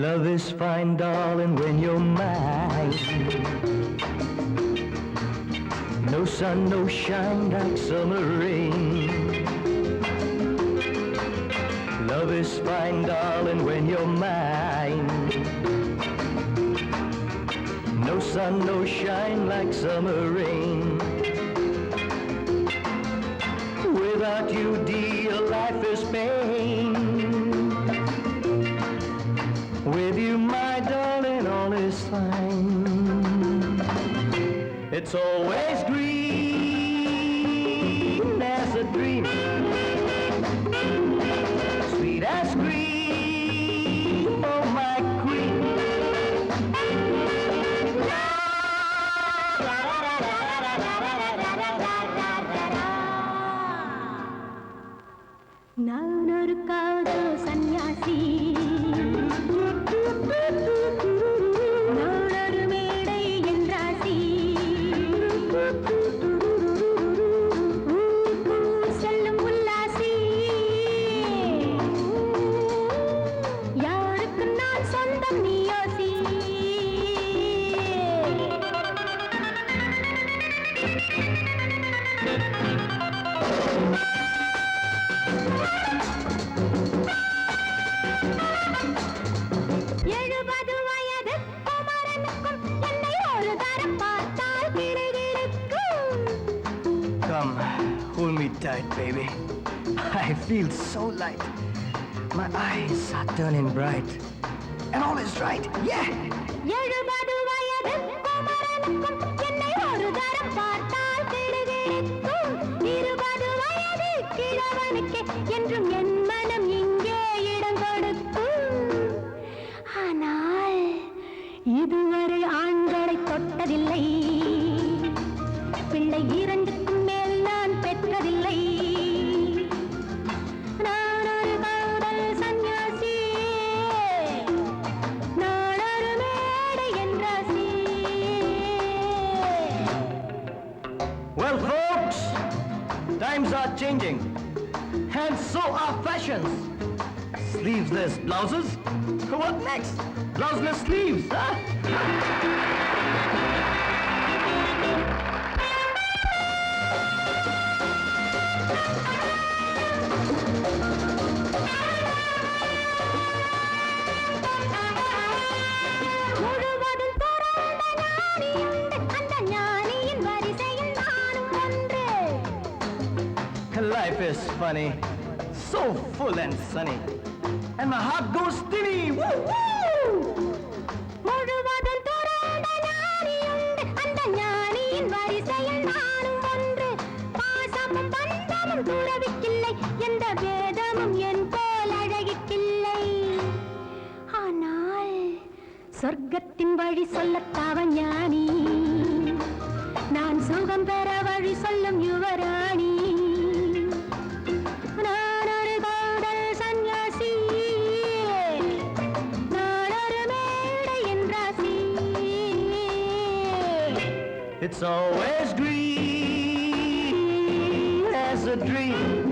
Love is fine, darling, when you're mine. No sun, no shine like summer rain. Love is fine, darling, when you're mine. No sun, no shine like summer rain. Without you, dear, life is pain. With you, my darling, all is fine. It's always green as a dream, sweet as cream, oh my queen. நான் ஒரு காதல் சன்னியாசி, நான் ஒரு மேடை என்றாசி, செல்லும் உல்லாசி, யாருக்கு நான் சொந்தம் நீ யோசி. Come, hold me tight, baby. I feel so light. My eyes are turning bright. And all is right, yeah! என்றும் என் மனம் இங்கே இடம் கொடுக்கும். ஆனால் இதுவரை ஆண்களை தொட்டதில்லை, பிள்ளை இரண்டுக்கும் மேல் நான் பெற்றதில்லை. நான் ஒரு காதல் சன்னியாசி, நான் ஒரு மேடை என்றாசி. Well, folks, times are changing. And so are fashions. Sleeveless blouses? What next? Blouseless sleeves, huh? முழுவதும் துறந்த ஞானியுண்டு, அந்த ஞானியின் வரிசையில் நானும் ஒன்று. Life is funny, so full and sunny, and my heart goes steady. Woo woo! முழுவதும் துறந்த ஞானியுண்டு, அந்த ஞானியின் வரிசையில் நானும் ஒன்று. பாசமும் பந்தமும் துறவிக்கில்லை, எந்த வேதமும் என் போல் அழகிக்கில்லை. ஆனால் சொர்க்கத்தின் வழி சொல்லத்தாவ ஞானி, நான் சுகம் பெற வழி சொல்லும் யுவராணி. நான் ஒரு காதல் சன்னியாசி, நான் ஒரு மேடை என்றாசி. It's always green as a dream,